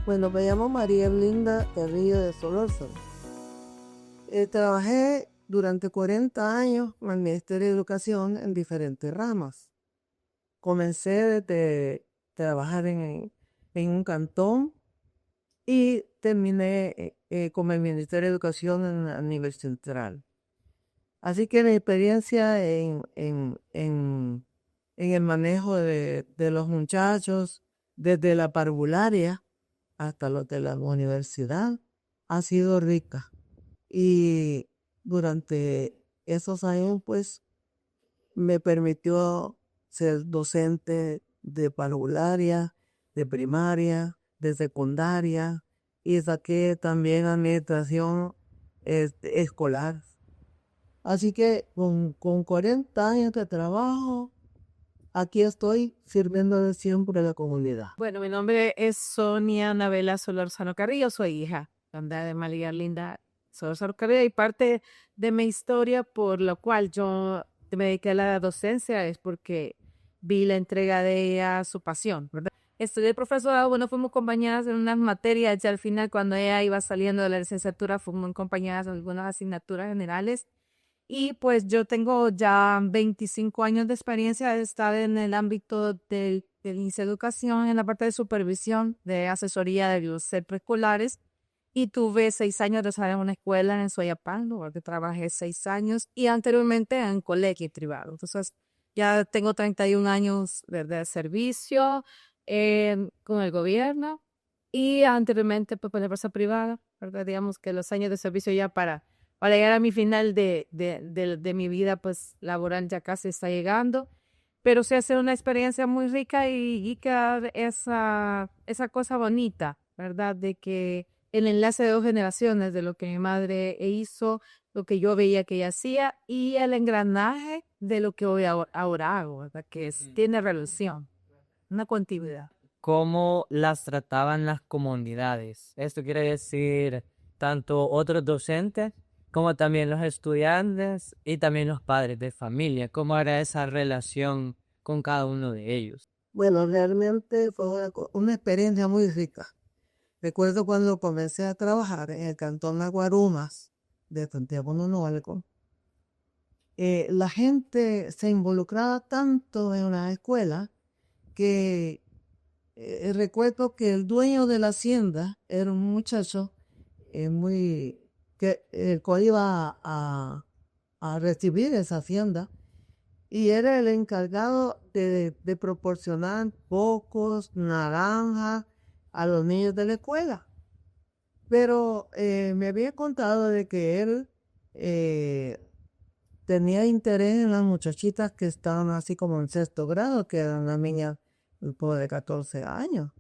Bueno, me llamo María Erlinda Herrillo de Solórzano. Trabajé durante 40 años en el Ministerio de Educación en diferentes ramas. Comencé desde trabajar en un cantón y terminé con el Ministerio de Educación a nivel central. Así que la experiencia en el manejo de los muchachos, desde la parvularia hasta los de la universidad, ha sido rica. Y durante esos años, pues, me permitió ser docente de parvularia, de primaria, de secundaria, y saqué también administración escolar. Así que con 40 años de trabajo, aquí estoy sirviendo siempre a la comunidad. Bueno, mi nombre es Sonia Anabela Solorzano Carrillo, soy hija de María Linda Solorzano Carrillo y parte de mi historia por la cual yo me dediqué a la docencia es porque vi la entrega de ella, su pasión, ¿verdad? Estudié profesorado, bueno, fuimos compañeras en unas materias y al final cuando ella iba saliendo de la licenciatura fuimos compañeras en algunas asignaturas generales y pues yo tengo ya 25 años de experiencia de estar en el ámbito del inicio de educación, en la parte de supervisión, de asesoría de los preescolares. Y tuve 6 años de estar en una escuela en Soyapango, donde trabajé 6 años, y anteriormente en colegio privado. Entonces, ya tengo 31 años de servicio con el gobierno y anteriormente pues, por la empresa privada, ¿verdad? Digamos que los años de servicio ya para llegar a mi final de mi vida pues laboral ya casi está llegando, pero sí ha sido una experiencia muy rica y que esa cosa bonita, ¿verdad? De que el enlace de dos generaciones de lo que mi madre hizo, lo que yo veía que ella hacía y el engranaje de lo que hoy ahora hago, ¿verdad? Tiene relación, una continuidad. Cómo las trataban las comunidades. Esto quiere decir tanto otros docentes como también los estudiantes y también los padres de familia. ¿Cómo era esa relación con cada uno de ellos? Bueno, realmente fue una experiencia muy rica. Recuerdo cuando comencé a trabajar en el cantón Las Guarumas de Santiago Nonualco, la gente se involucraba tanto en la escuela que recuerdo que el dueño de la hacienda era un muchacho que el cual iba a recibir esa hacienda y era el encargado de proporcionar pocos naranjas a los niños de la escuela. Pero me había contado de que él eh, tenía interés en las muchachitas que estaban así como en sexto grado, que eran las niñas como de 14 años.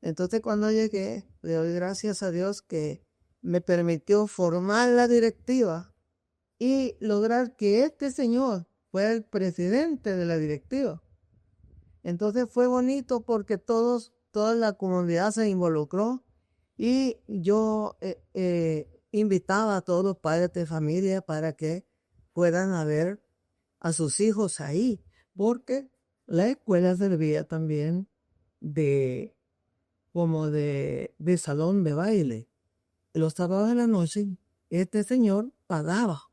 Entonces cuando llegué, le doy gracias a Dios que me permitió formar la directiva y lograr que este señor fuera el presidente de la directiva. Entonces fue bonito porque toda la comunidad se involucró y yo invitaba a todos los padres de familia para que puedan a ver a sus hijos ahí, porque la escuela servía también de como de salón de baile. Los sábados de la noche, este señor pagaba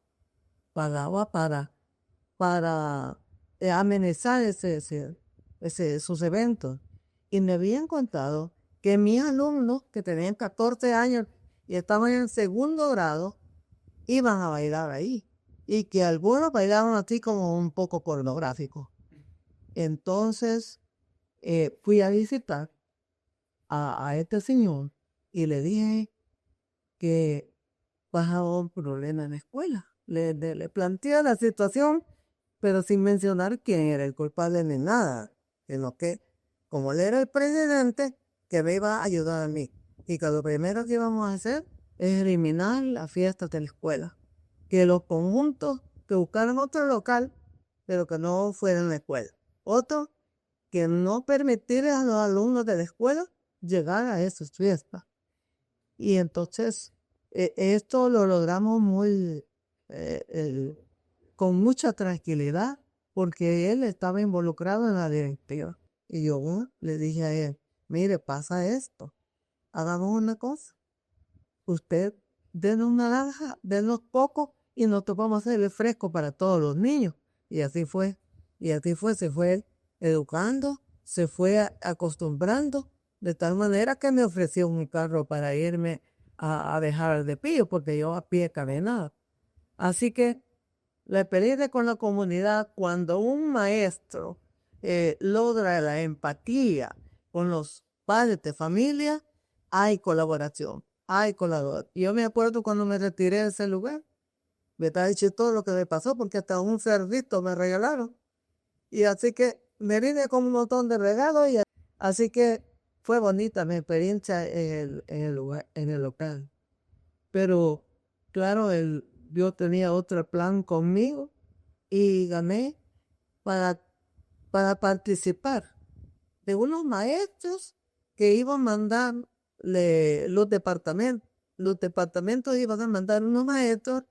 para amenizar sus eventos. Y me habían contado que mis alumnos, que tenían 14 años y estaban en segundo grado, iban a bailar ahí. Y que algunos bailaban así como un poco pornográfico. Entonces, fui a visitar a este señor y le dije que pasaba un problema en la escuela. Le planteé la situación, pero sin mencionar quién era el culpable ni nada, sino que como él era el presidente, que me iba a ayudar a mí. Y que lo primero que íbamos a hacer es eliminar las fiestas de la escuela. Que los conjuntos que buscaran otro local, pero que no fuera en la escuela. Otro, que no permitiera a los alumnos de la escuela llegar a esas fiestas. Y entonces esto lo logramos con mucha tranquilidad porque él estaba involucrado en la directiva. Y yo le dije a él, mire, pasa esto. hagamos una cosa. Usted denos una naranja, denos poco y nosotros vamos a hacer el fresco para todos los niños. Y así fue. Y así fue, se fue educando, se fue acostumbrando, de tal manera que me ofreció un carro para irme a dejar de Pillo, porque yo a pie caminaba. Así que la experiencia con la comunidad, cuando un maestro logra la empatía con los padres de familia, hay colaboración, hay colaboración. Yo me acuerdo cuando me retiré de ese lugar, me estaba diciendo todo lo que me pasó, porque hasta un cerdito me regalaron. Y así que me vine con un montón de regalos, y así que fue bonita mi experiencia en el lugar, en el local. Pero claro, yo tenía otro plan conmigo y gané para, para participar de unos maestros que iban a mandar los departamentos. Los departamentos iban a mandar unos maestros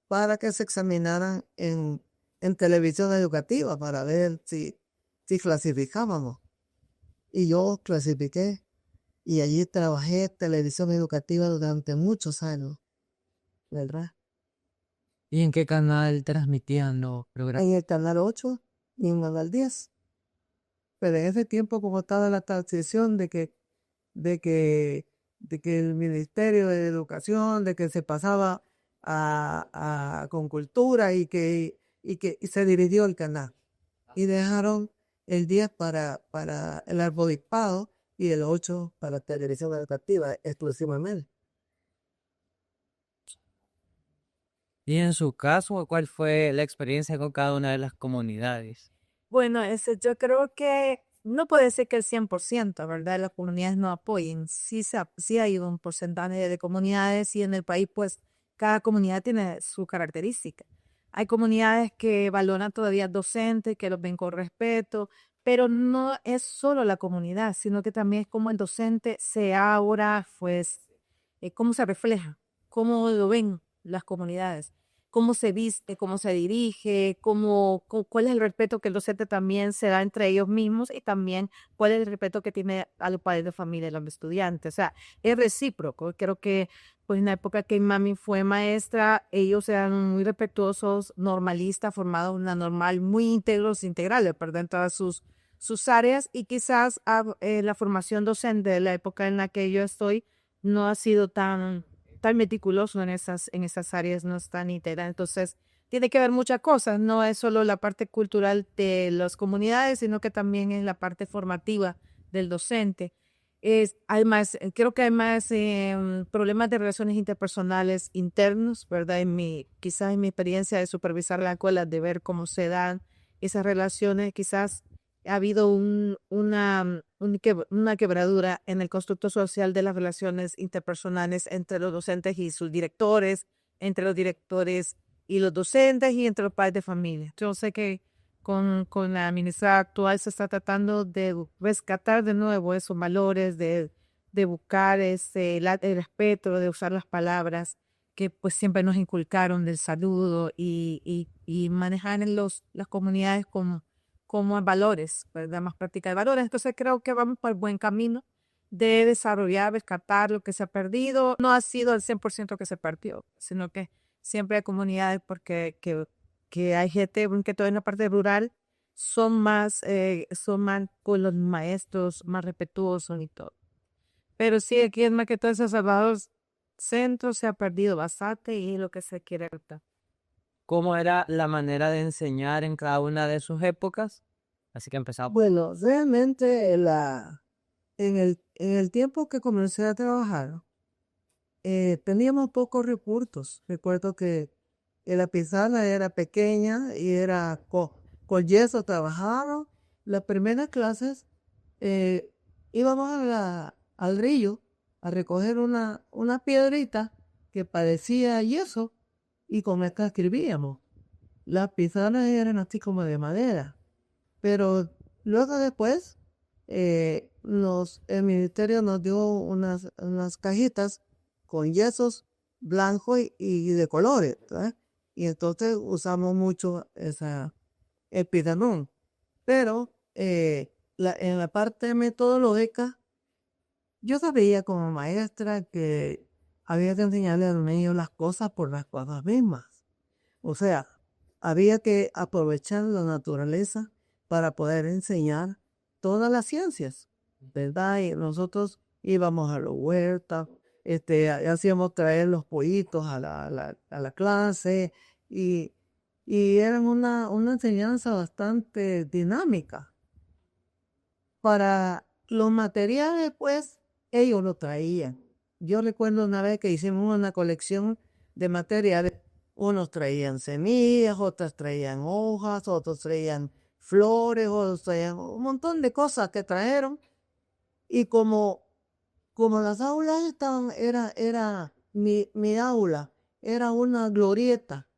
para que se examinaran en televisión educativa para ver si clasificábamos. Y yo clasifiqué y allí trabajé televisión educativa durante muchos años, ¿verdad? ¿Y en qué canal transmitían los programas? En el canal 8 y en el canal 10. Pero en ese tiempo, como estaba la transición de que, de que el Ministerio de Educación, de que se pasaba con cultura y se dirigió el canal. Y dejaron el 10 para el arzobispado y el 8 para televisión educativa exclusivamente. Y en su caso, ¿cuál fue la experiencia con cada una de las comunidades? Bueno, yo creo que no puede ser que el 100%, ¿verdad? Las comunidades no apoyen. Sí hay un porcentaje de comunidades y en el país, pues, cada comunidad tiene su característica. Hay comunidades que valoran todavía docentes, que los ven con respeto, pero no es solo la comunidad, sino que también es como el docente se ahora, pues, cómo se refleja, cómo lo ven las comunidades, cómo se viste, cómo se dirige, cuál es el respeto que el docente también se da entre ellos mismos y también cuál es el respeto que tiene a los padres de familia y los estudiantes. O sea, es recíproco. Creo que pues en la época que mami fue maestra, ellos eran muy respetuosos, normalistas, formados en una normal, muy íntegros, integrales, ¿verdad? En todas sus áreas y quizás la formación docente de la época en la que yo estoy no ha sido tan meticuloso en esas áreas, no es tan integral. Entonces, tiene que ver muchas cosas, no es solo la parte cultural de las comunidades, sino que también es la parte formativa del docente. Además, creo que hay más problemas de relaciones interpersonales internos, ¿verdad? Quizás en mi experiencia de supervisar la escuela, de ver cómo se dan esas relaciones, quizás ha habido una quebradura en el constructo social de las relaciones interpersonales entre los docentes y sus directores, entre los directores y los docentes y entre los padres de familia. Yo sé que con la ministra actual se está tratando de rescatar de nuevo esos valores, de buscar el respeto, de usar las palabras que pues siempre nos inculcaron del saludo y manejar en las comunidades como valores, ¿verdad? Más práctica de valores. Entonces creo que vamos por el buen camino de desarrollar, rescatar lo que se ha perdido. No ha sido el 100% que se perdió, sino que siempre hay comunidades porque que hay gente que todavía en la parte rural son más con los maestros, más respetuosos y todo. Pero sí, aquí es más que todo esos Salvador Centro se ha perdido bastante y es lo que se quiere retar. ¿Cómo era la manera de enseñar en cada una de sus épocas? Así que empezamos. Bueno, realmente en el tiempo que comencé a trabajar, teníamos pocos recursos. Recuerdo que la pizarra era pequeña y era con yeso trabajado. Las primeras clases íbamos al río a recoger una piedrita que parecía yeso y con esta escribíamos. Las pizarras eran así como de madera, pero luego después el ministerio nos dio unas cajitas con yesos blancos y de colores, ¿verdad? Y entonces usamos mucho el pizarrón. Pero en la parte metodológica Yo sabía como maestra que había que enseñarle a los niños las cosas por las cosas mismas. O sea, había que aprovechar la naturaleza para poder enseñar todas las ciencias, ¿verdad? Y nosotros íbamos a los huertas, hacíamos traer los pollitos a la clase y, y eran una enseñanza bastante dinámica. Para los materiales, pues, ellos lo traían. Yo recuerdo una vez que hicimos una colección de materiales. Unos traían semillas, otros traían hojas, otros traían flores, otros traían un montón de cosas que trajeron. Y como las aulas estaban, era mi aula, era una glorieta,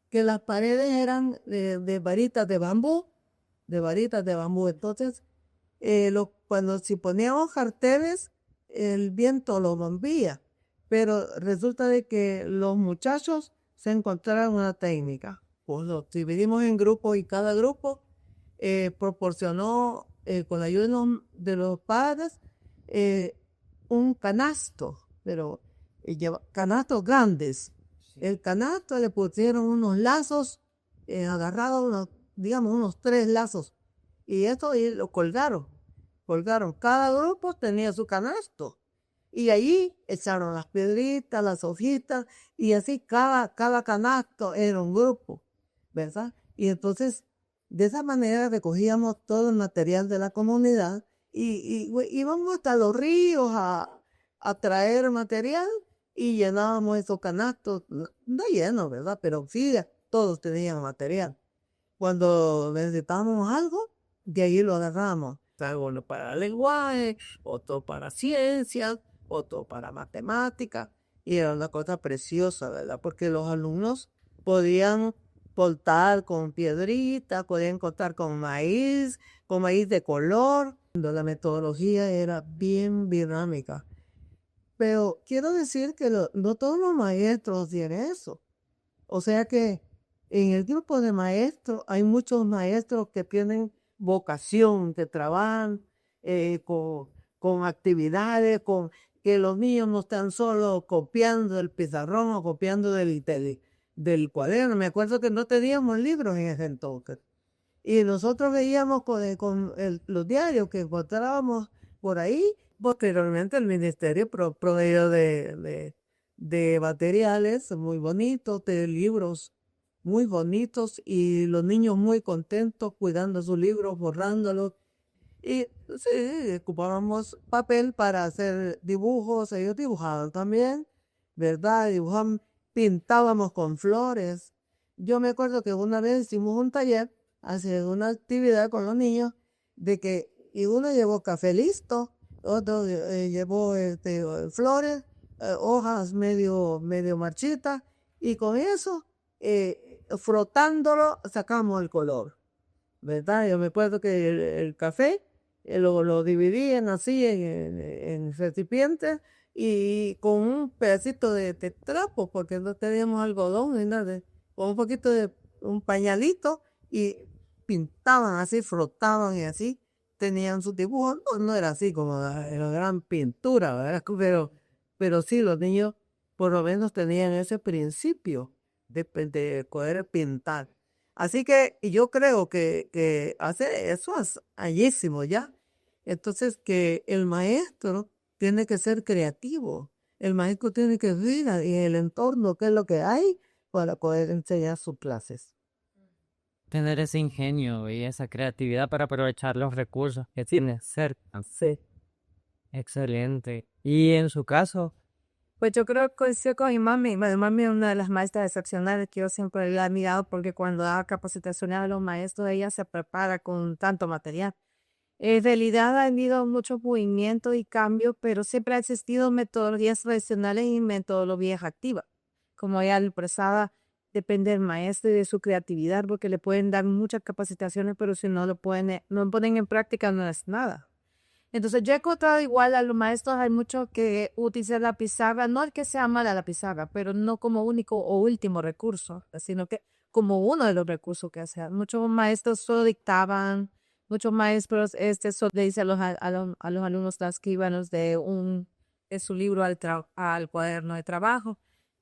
que las paredes eran de varitas de bambú, de varitas de bambú. Entonces, cuando si poníamos carteles, el viento lo movía. Pero resulta de que los muchachos se encontraron una técnica. Pues los dividimos en grupos y cada grupo proporcionó, con la ayuda de los padres, un canasto, pero canastos grandes. El canasto le pusieron unos lazos agarrados, digamos, unos 3 lazos. Y eso y lo colgaron. Cada grupo tenía su canasto. Y allí echaron las piedritas, las hojitas, y así cada canasto era un grupo, ¿verdad? Y entonces, de esa manera recogíamos todo el material de la comunidad y íbamos hasta los ríos a traer material y llenábamos esos canastos, no llenos, ¿verdad? Pero sí, todos tenían material. Cuando necesitábamos algo, de ahí lo agarramos. Uno para lenguaje, otro para ciencias, otro para matemáticas, y era una cosa preciosa, ¿verdad? Porque los alumnos podían cortar con piedritas, podían cortar con maíz de color. La metodología era bien dinámica. Pero quiero decir que no todos los maestros tienen eso. O sea que en el grupo de maestros hay muchos maestros que tienen vocación, que trabajan con actividades, con que los niños no están solo copiando del pizarrón o copiando del cuaderno. Me acuerdo que no teníamos libros en ese entonces. Y nosotros veíamos con los diarios que encontrábamos por ahí. Posteriormente el ministerio proveyó de materiales muy bonitos, de libros muy bonitos y los niños muy contentos cuidando sus libros, borrándolos. Y sí, ocupábamos papel para hacer dibujos, ellos dibujaban también, ¿verdad? Dibujaban, pintábamos con flores. Yo me acuerdo que una vez hicimos un taller, hacer una actividad con los niños, y uno llevó café listo, otro llevó flores, hojas medio marchitas, y con eso, frotándolo, sacamos el color, ¿verdad? Yo me acuerdo que el café lo dividían así en recipientes y con un pedacito de trapo, porque no teníamos algodón ni nada, con un poquito de un pañalito y pintaban así, frotaban y así tenían sus dibujos. No era así como la gran pintura, ¿verdad? Pero sí, los niños por lo menos tenían ese principio de poder pintar. Así que yo creo que hace eso es allísimo ya. Entonces que el maestro tiene que ser creativo. El maestro tiene que ver en el entorno qué es lo que hay para poder enseñar sus clases. Tener ese ingenio y esa creatividad para aprovechar los recursos que tiene cerca. Sí. Excelente. Y en su caso, Pues yo creo que coincido con mi mami. Mi mami es una de las maestras excepcionales que yo siempre la he admirado porque cuando da capacitaciones a los maestros, ella se prepara con tanto material. En realidad ha habido mucho movimiento y cambio, pero siempre ha existido metodologías tradicionales y metodologías activas. Como ella lo expresaba, depende del maestro y de su creatividad, porque le pueden dar muchas capacitaciones, pero si no lo ponen en práctica, no es nada. Entonces yo he encontrado igual a los maestros, hay muchos que utilizan la pizarra, no es que sea mala la pizarra, pero no como único o último recurso, sino que como uno de los recursos que hacían. Muchos maestros solo dictaban, muchos maestros, le dice a los alumnos, escríbanos de su libro al cuaderno de trabajo.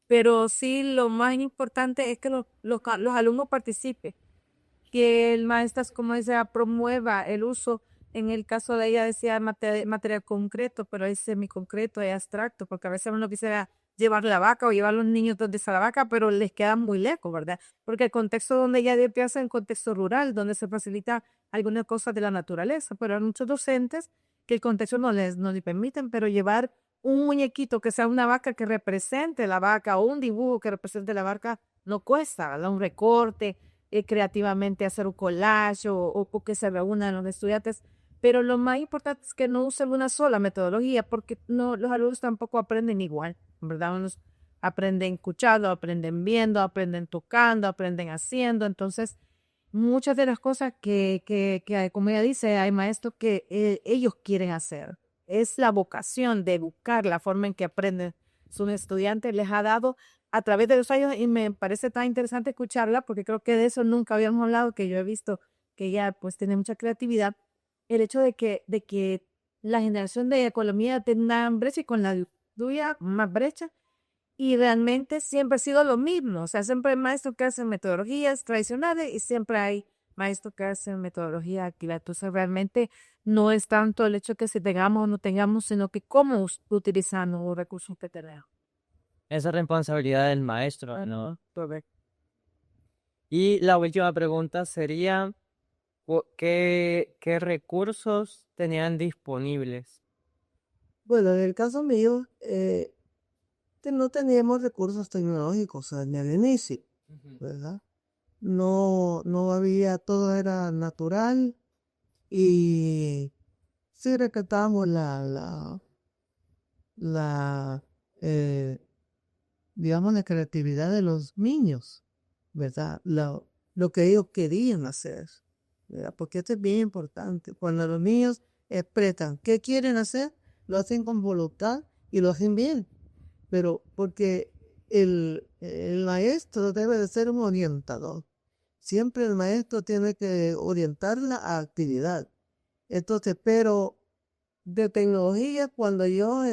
Pero sí, lo más importante es que los alumnos participen, que el maestro, como decía, promueva el uso. En el caso de ella decía material concreto, pero es semiconcreto, es abstracto, porque a veces uno quisiera llevar la vaca o llevar a los niños donde está la vaca, pero les queda muy lejos, ¿verdad? Porque el contexto donde ella empieza es un contexto rural, donde se facilita algunas cosas de la naturaleza, pero hay muchos docentes que el contexto no les permiten, pero llevar un muñequito que sea una vaca que represente la vaca o un dibujo que represente la vaca no cuesta, ¿verdad? Un recorte, creativamente hacer un collage o que se reúnan los estudiantes. Pero lo más importante es que no usen una sola metodología porque no, los alumnos tampoco aprenden igual, ¿verdad? Unos aprenden escuchando, aprenden viendo, aprenden tocando, aprenden haciendo. Entonces, muchas de las cosas como ella dice, hay maestros que ellos quieren hacer. Es la vocación de buscar la forma en que aprenden sus estudiantes, les ha dado a través de los años y me parece tan interesante escucharla porque creo que de eso nunca habíamos hablado, que yo he visto que ella pues tiene mucha creatividad, el hecho de que la generación de economía tiene una brecha y con la tuya más brecha y realmente siempre ha sido lo mismo, o sea, siempre hay maestros que hacen metodologías tradicionales y siempre hay maestros que hacen metodología activa, entonces realmente no es tanto el hecho que si tengamos o no tengamos, sino que cómo utilizamos los recursos que tenemos. Esa responsabilidad del maestro, ¿no? Correcto. Y la última pregunta sería, ¿qué recursos tenían disponibles? Bueno, en el caso mío, no teníamos recursos tecnológicos en el inicio, ¿verdad? No había, todo era natural y sí rescatábamos la eh, digamos, la creatividad de los niños, ¿verdad? Lo que ellos querían hacer, ¿verdad? Porque esto es bien importante. Cuando los niños expresan qué quieren hacer, lo hacen con voluntad y lo hacen bien. Pero porque el maestro debe de ser un orientador. Siempre el maestro tiene que orientar la actividad. Entonces, pero de tecnología, cuando yo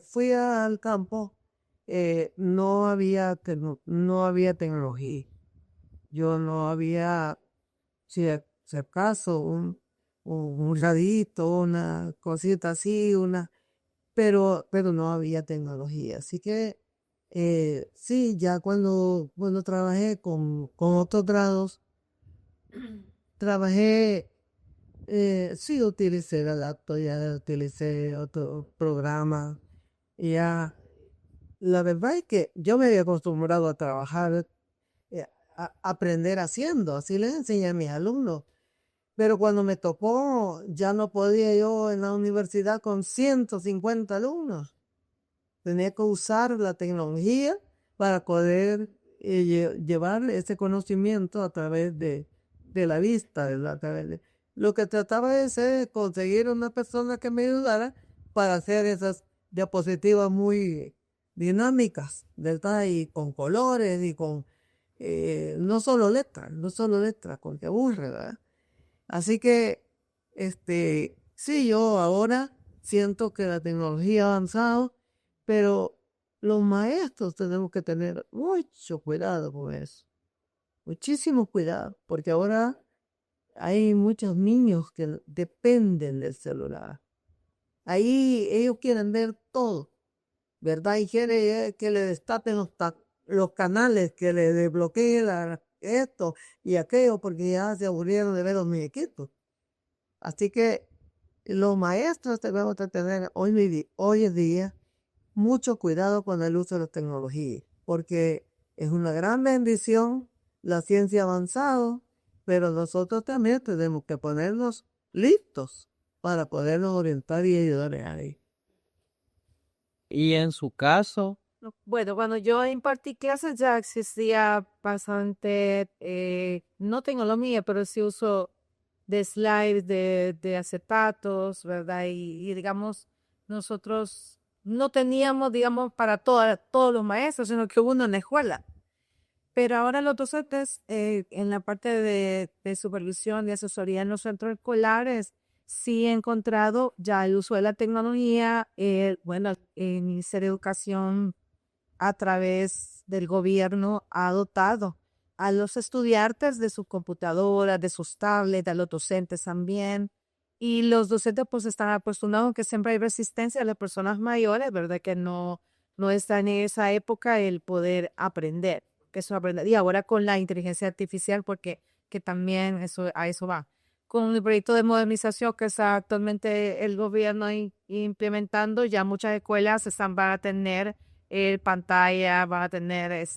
fui al campo, no había tecnología. Yo no había, si acaso, un radito, una cosita así, pero no había tecnología. Así que sí, ya cuando trabajé con otros grados, trabajé, sí utilicé la laptop, ya utilicé otro programa, ya. La verdad es que yo me había acostumbrado a trabajar, a aprender haciendo, así les enseñé a mis alumnos. Pero cuando me tocó, ya no podía yo en la universidad con 150 alumnos. Tenía que usar la tecnología para poder llevar ese conocimiento a través de la vista, ¿verdad? Lo que trataba es conseguir una persona que me ayudara para hacer esas diapositivas muy dinámicas, ¿verdad? Y con colores y con no solo letras, porque aburre, ¿verdad? Así que, sí, yo ahora siento que la tecnología ha avanzado, pero los maestros tenemos que tener mucho cuidado con eso, muchísimo cuidado, porque ahora hay muchos niños que dependen del celular. Ahí ellos quieren ver todo, ¿verdad? Y quieren que le destapen los canales, que le desbloqueen esto y aquello, porque ya se aburrieron de ver los muñequitos. Así que los maestros debemos de tener hoy en día mucho cuidado con el uso de la tecnología, porque es una gran bendición la ciencia avanzada, pero nosotros también tenemos que ponernos listos para podernos orientar y ayudar a ellos. Y en su caso, Bueno, cuando yo impartí clases ya existía bastante, no tecnología, pero sí uso de slides, de acetatos, ¿verdad? Y digamos, nosotros no teníamos, digamos, para todos los maestros, sino que hubo uno en la escuela. Pero ahora los docentes en la parte de supervisión, de asesoría en los centros escolares, sí he encontrado ya el uso de la tecnología. Bueno, el Ministerio de Educación a través del gobierno ha dotado a los estudiantes de sus computadoras, de sus tablets, a los docentes también. Y los docentes pues están acostumbrados que siempre hay resistencia a las personas mayores, ¿verdad? Que no están en esa época el poder aprender, que eso aprender. Y ahora con la inteligencia artificial, porque que también eso, a eso va. Con el proyecto de modernización que está actualmente el gobierno implementando, ya muchas escuelas van a tener pantalla, van a tener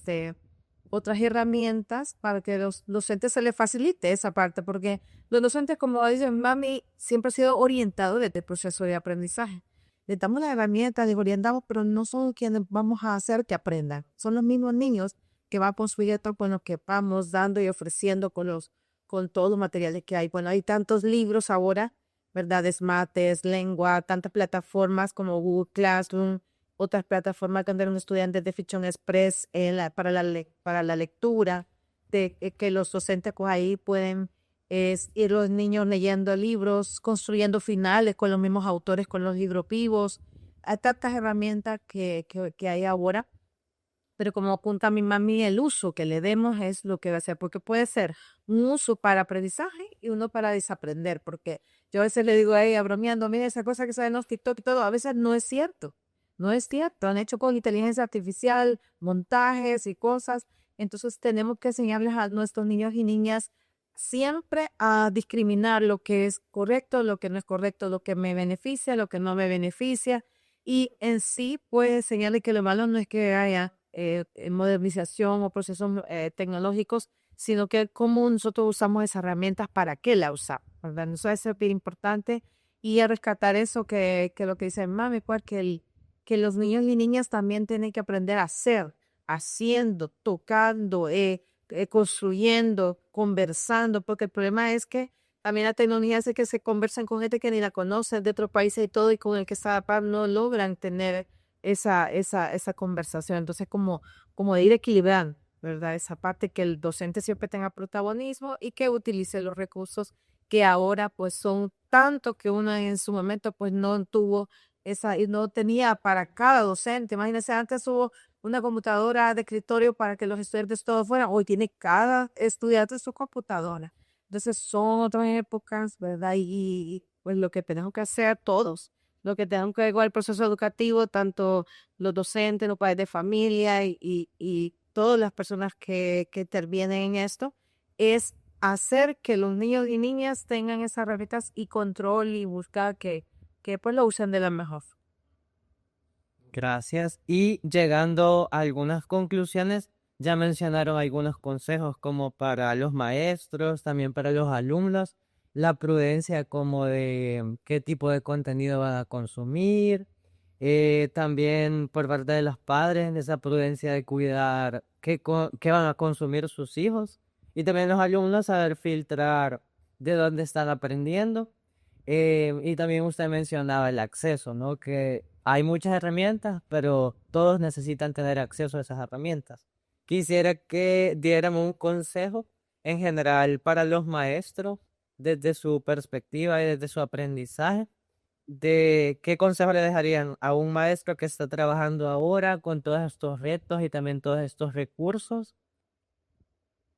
otras herramientas para que los docentes se les facilite esa parte, porque los docentes, como dicen mami, siempre ha sido orientado desde el proceso de aprendizaje. Le damos las herramientas, les orientamos, pero no son quienes vamos a hacer que aprendan. Son los mismos niños que van a construir esto con lo que vamos dando y ofreciendo con todos los materiales que hay. Bueno, hay tantos libros ahora, ¿verdad? Mates, lengua, tantas plataformas como Google Classroom, otras plataformas que dan estudiantes de Fiction Express para la lectura, que los docentes pues, ahí pueden ir los niños leyendo libros, construyendo finales con los mismos autores, con los libros vivos. Hay tantas herramientas que hay ahora, pero como apunta mi mami, el uso que le demos es lo que va a ser, porque puede ser un uso para aprendizaje y uno para desaprender, porque yo a veces le digo a ella bromeando, mira esa cosa que sale en los TikTok y todo, a veces no es cierto. No es cierto, han hecho con inteligencia artificial montajes y cosas. Entonces tenemos que enseñarles a nuestros niños y niñas siempre a discriminar lo que es correcto, lo que no es correcto, lo que me beneficia, lo que no me beneficia. Y en sí puede enseñarles que lo malo no es que haya modernización o procesos tecnológicos, sino que cómo nosotros usamos esas herramientas, para qué la usamos, ¿verdad? Eso es súper importante y a rescatar eso que lo que dice mami, pues que los niños y niñas también tienen que aprender a hacer, haciendo, tocando, construyendo, conversando, porque el problema es que también la tecnología hace que se conversen con gente que ni la conocen de otros países y todo, y con el que está a la par no logran tener esa conversación. Entonces, como de ir equilibrando, ¿verdad? Esa parte que el docente siempre tenga protagonismo y que utilice los recursos que ahora pues son tanto que uno en su momento pues no tuvo y no tenía para cada docente. Imagínense, antes hubo una computadora de escritorio para que los estudiantes todos fueran. Hoy tiene cada estudiante su computadora. Entonces son otras épocas, ¿verdad? Pues lo que tenemos que hacer todos, lo que tenemos que ver con el proceso educativo, tanto los docentes, los padres de familia y todas las personas que intervienen en esto, es hacer que los niños y niñas tengan esas herramientas y control y buscar que pues lo usen de la mejor. Gracias. Y llegando a algunas conclusiones, ya mencionaron algunos consejos como para los maestros, también para los alumnos, la prudencia como de qué tipo de contenido van a consumir, también por parte de los padres, esa prudencia de cuidar qué van a consumir sus hijos, y también los alumnos saber filtrar de dónde están aprendiendo. Y también usted mencionaba el acceso, ¿no? Que hay muchas herramientas, pero todos necesitan tener acceso a esas herramientas. Quisiera que diéramos un consejo en general para los maestros desde su perspectiva y desde su aprendizaje, de qué consejo le dejarían a un maestro que está trabajando ahora con todos estos retos y también todos estos recursos.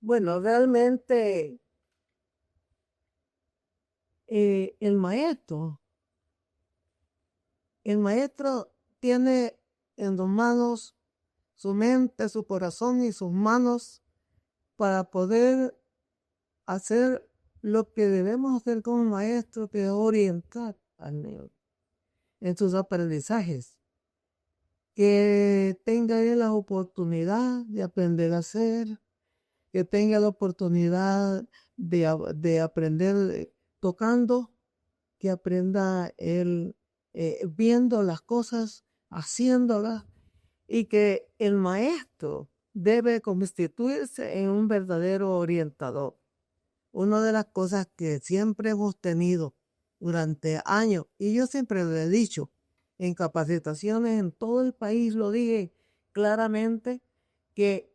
Bueno, realmente eh, el maestro, el maestro tiene en sus manos su mente, su corazón y sus manos para poder hacer lo que debemos hacer como maestro, que es orientar al niño en sus aprendizajes, que tenga él la oportunidad de aprender a hacer, que tenga la oportunidad de aprender tocando, que aprenda él viendo las cosas, haciéndolas, y que el maestro debe constituirse en un verdadero orientador. Una de las cosas que siempre hemos tenido durante años, y yo siempre lo he dicho, en capacitaciones en todo el país, lo dije claramente, que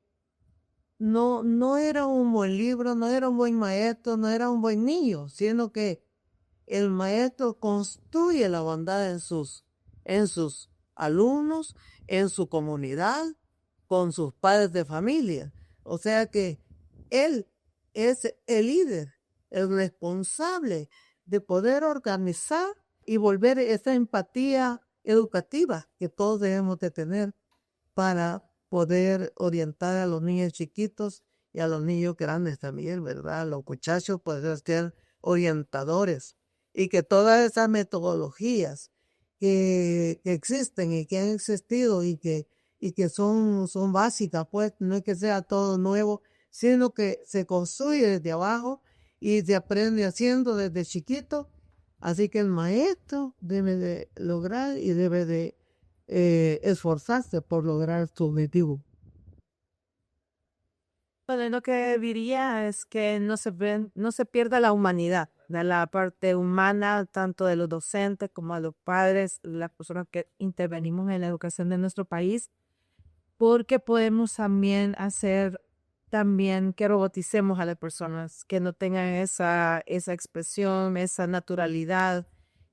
no era un buen libro, no era un buen maestro, no era un buen niño, sino que el maestro construye la bondad en sus alumnos, en su comunidad, con sus padres de familia. O sea que él es el líder, el responsable de poder organizar y volver esa empatía educativa que todos debemos de tener para poder orientar a los niños chiquitos y a los niños grandes también, ¿verdad? Los muchachos pueden ser orientadores y que todas esas metodologías que existen y que han existido y que son básicas, pues no es que sea todo nuevo, sino que se construye desde abajo y se aprende haciendo desde chiquito. Así que el maestro debe de lograr y debe de esforzarse por lograr su objetivo. Bueno, lo que diría es que no se pierda la humanidad, de la parte humana, tanto de los docentes como a los padres, las personas que intervenimos en la educación de nuestro país, porque podemos también hacer también que roboticemos a las personas, que no tengan esa expresión, esa naturalidad,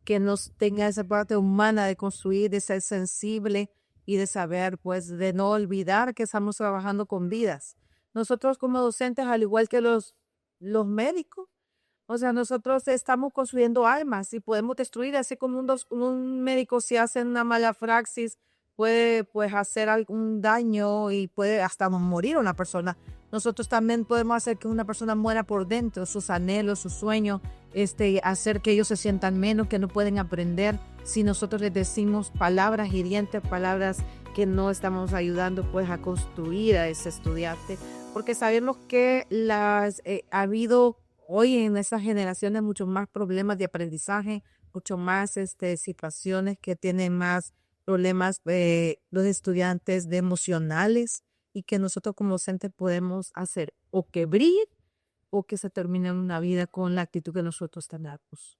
que nos tenga esa parte humana de construir, de ser sensible y de saber, pues, de no olvidar que estamos trabajando con vidas. Nosotros como docentes, al igual que los médicos, o sea, nosotros estamos construyendo almas y podemos destruir, así como un médico si hace una mala praxis, puede pues hacer algún daño y puede hasta morir una persona. Nosotros también podemos hacer que una persona muera por dentro, sus anhelos, sus sueños, hacer que ellos se sientan menos, que no pueden aprender. Si nosotros les decimos palabras hirientes, palabras que no estamos ayudando pues a construir a ese estudiante, porque sabemos que ha habido hoy en estas generaciones muchos más problemas de aprendizaje, mucho más situaciones que tienen más problemas los estudiantes de emocionales y que nosotros como docentes podemos hacer o que brille o que se termine una vida con la actitud que nosotros tenemos.